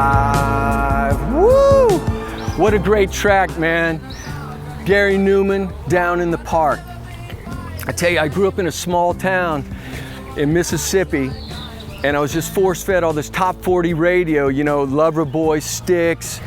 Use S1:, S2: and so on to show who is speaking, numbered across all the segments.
S1: 5. Woo! What a great track, man. Gary Numan, Down in the Park. I tell you, I grew up in a small town in Mississippi, and I was just force-fed all this top 40 radio, you know, Lover Boy, Styx,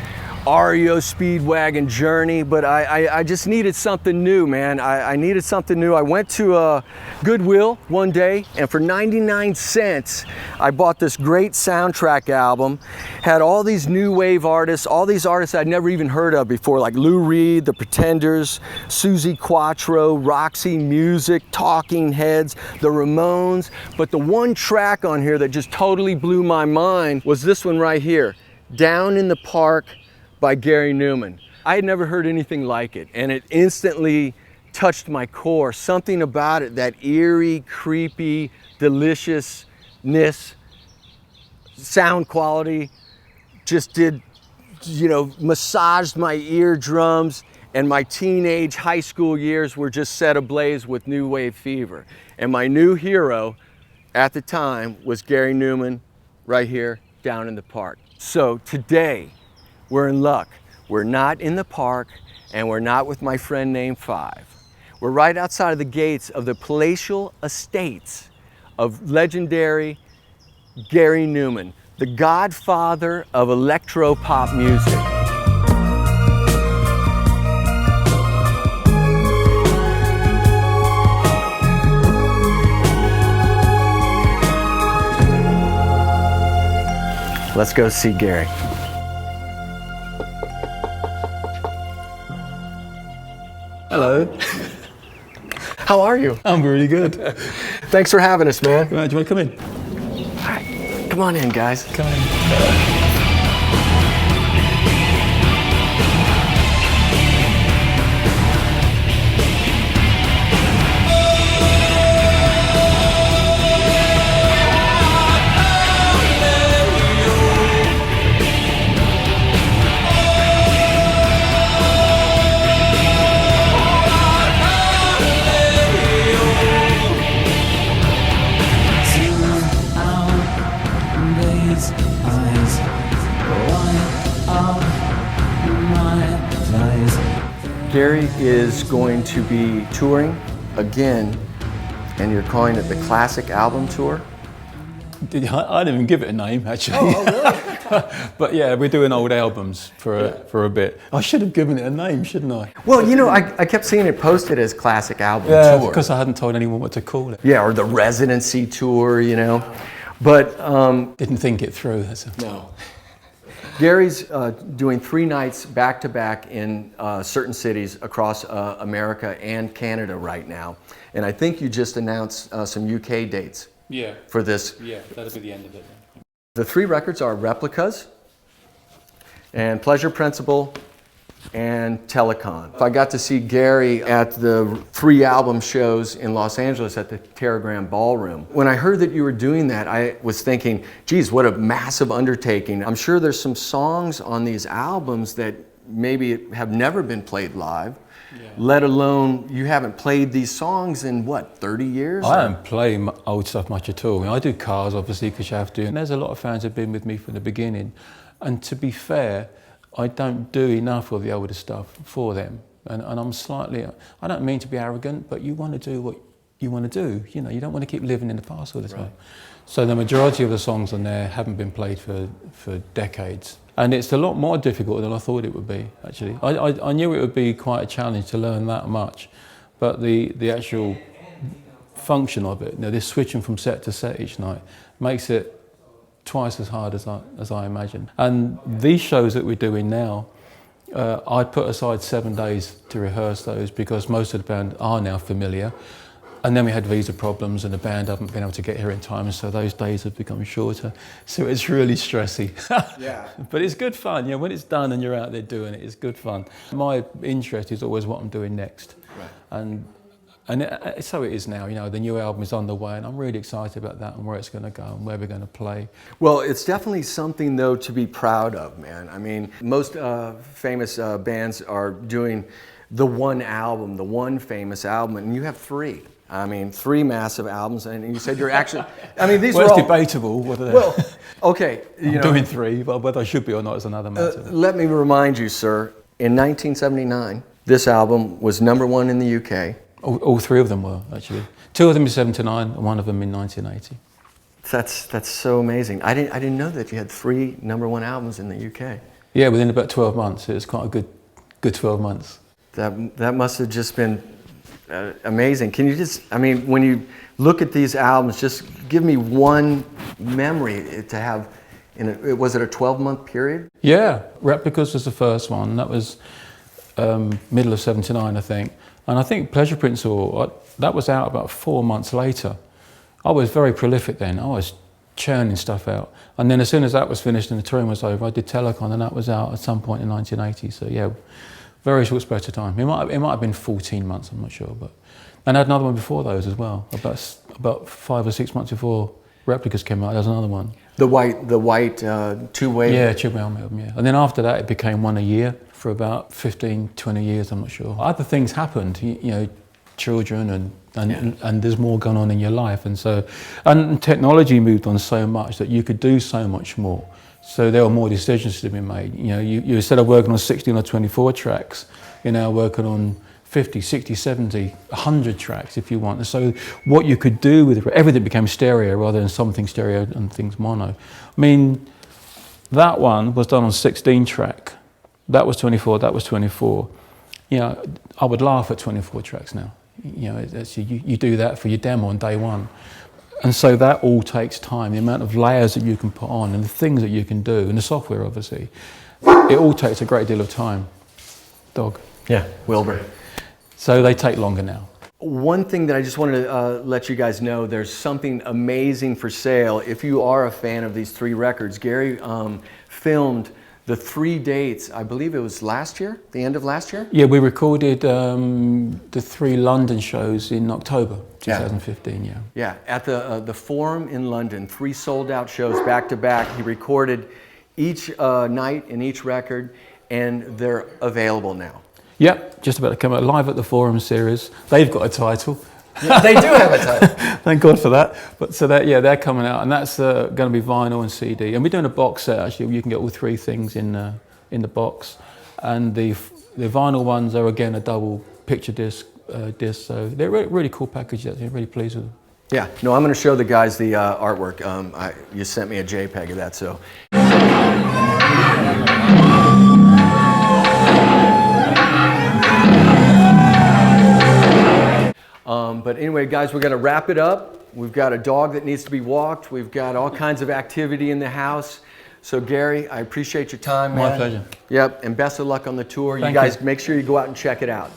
S1: REO, Speedwagon, Journey, but I just needed something new, man. I needed something new. I went to Goodwill one day, and for 99 cents, I bought this great soundtrack album. Had all these new wave artists, all these artists I'd never even heard of before, like Lou Reed, The Pretenders, Suzi Quatro, Roxy Music, Talking Heads, The Ramones. But the one track on here that just totally blew my mind was this one right here, Down in the Park by Gary Numan. I had never heard anything like it, and it instantly touched my core. Something about it, that eerie, creepy, deliciousness, sound quality, just did, you know, massaged my eardrums, and my teenage high school years were just set ablaze with new wave fever. And my new hero at the time was Gary Numan, right here, Down in the Park. So today, we're in luck. We're not in the park, and we're not with my friend named Five. We're right outside of the gates of the palatial estates of legendary Gary Numan, the godfather of electro-pop music. Let's go see Gary. Hello. How are you?
S2: I'm really good.
S1: Thanks for having us, man.
S2: Right, do you want to come in?
S1: All right, come on in, guys.
S2: Come in.
S1: Gary is going to be touring again, and you're calling it the Classic Album Tour?
S2: I didn't even give it a name, actually.
S1: Oh, really?
S2: But yeah, we're doing old albums for a bit. I should have given it a name, shouldn't I?
S1: Well, you know, I kept seeing it posted as Classic Album Tour.
S2: Because I hadn't told anyone what to call it.
S1: Yeah, or the Residency Tour, you know. But
S2: didn't think it through.
S1: No. Gary's doing 3 nights back-to-back in certain cities across America and Canada right now. And I think you just announced some UK dates for this.
S2: Yeah, that'll be the end of it.
S1: The 3 records are Replicas, and Pleasure Principle, and Telecon. I got to see Gary at the 3 album shows in Los Angeles at the Terragram Ballroom. When I heard that you were doing that, I was thinking, geez, what a massive undertaking. I'm sure there's some songs on these albums that maybe have never been played live, let alone you haven't played these songs in, what, 30 years?
S2: I don't play old stuff much at all. I mean, I do cars, obviously, because you have to. And there's a lot of fans who have been with me from the beginning. And to be fair, I don't do enough of the older stuff for them. And I'm slightly, I don't mean to be arrogant, but you want to do what you want to do. You know, you don't want to keep living in the past all the time. Right. So the majority of the songs on there haven't been played for decades. And it's a lot more difficult than I thought it would be, actually. I knew it would be quite a challenge to learn that much, but the actual function of it, you know, this switching from set to set each night, makes it twice as hard as I imagined. And these shows that we're doing now, I put aside 7 days to rehearse those because most of the band are now familiar. And then we had visa problems and the band haven't been able to get here in time, so those days have become shorter. So it's really stressy.
S1: Yeah.
S2: But it's good fun, you know, when it's done and you're out there doing it, it's good fun. My interest is always what I'm doing next. Right. And so it is now, you know, the new album is on the way and I'm really excited about that and where it's going to go and where we're going to play.
S1: Well, it's definitely something, though, to be proud of, man. I mean, most famous bands are doing the one album, the one famous album, and you have 3. I mean, 3 massive albums, and you said you're actually, I mean, these
S2: Well,
S1: were
S2: it's
S1: all...
S2: debatable whether
S1: Well, okay.
S2: I'm doing 3, but whether I should be or not is another matter.
S1: Let me remind you, sir, in 1979, this album was #1 in the UK.
S2: All 3 of them were, actually. 2 of them in 79 and 1 of them in 1980.
S1: That's so amazing. I didn't know that you had 3 #1 albums in the UK.
S2: Yeah, within about 12 months. It was quite a good 12 months.
S1: That must have just been amazing. Can you just, I mean, when you look at these albums, just give me one memory to have, was it a 12-month period?
S2: Yeah, Replicas was the first one. That was middle of 79, I think. And I think Pleasure Principle, that was out about 4 months later. I was very prolific then. I was churning stuff out. And then as soon as that was finished and the touring was over, I did Telecon, and that was out at some point in 1980. So yeah, very short space of time. It might have been 14 months, I'm not sure. And I had another one before those as well. About 5 or 6 months before Replicas came out, there was another one.
S1: The white two-way?
S2: Yeah, two-way album, yeah. And then after that, it became one a year for about 15, 20 years, I'm not sure. Other things happened, you know, children and there's more going on in your life, and technology moved on so much that you could do so much more. So there were more decisions to be made. You know, you instead of working on 16 or 24 tracks, you're now working on 50, 60, 70, 100 tracks if you want. And so what you could do with everything became stereo rather than something stereo and things mono. I mean, that one was done on 16 track. That was 24, that was 24. You know, I would laugh at 24 tracks now. You know, you do that for your demo on day one. And so that all takes time, the amount of layers that you can put on and the things that you can do, and the software obviously. It all takes a great deal of time. Dog.
S1: Yeah, Wilbur.
S2: So they take longer now.
S1: One thing that I just wanted to let you guys know, there's something amazing for sale. If you are a fan of these 3 records, Gary filmed the 3 dates, I believe it was last year, the end of last year?
S2: Yeah, we recorded the 3 London shows in October 2015, yeah.
S1: Yeah, at the Forum in London, 3 sold-out shows back-to-back. He recorded each night in each record, and they're available now.
S2: Yep, just about to come out live at the Forum series. They've got a title.
S1: Yeah, they do have a title.
S2: Thank God for that. But so that, yeah, they're coming out, and that's going to be vinyl and CD. And we're doing a box set actually. You can get all 3 things in the box, and the vinyl ones are again a double picture disc. So they're really cool packages. Actually, I'm really pleased with them.
S1: Yeah, no, I'm going to show the guys the artwork. You sent me a JPEG of that, so. But anyway, guys, we're going to wrap it up. We've got a dog that needs to be walked. We've got all kinds of activity in the house. So, Gary, I appreciate your time, man.
S2: My pleasure.
S1: Yep, and best of luck on the tour.
S2: Thank
S1: you guys,
S2: you.
S1: Make sure you go out and check it out.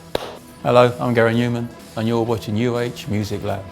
S2: Hello, I'm Gary Numan, and you're watching neuH Music Lab.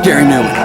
S1: Gary Numan.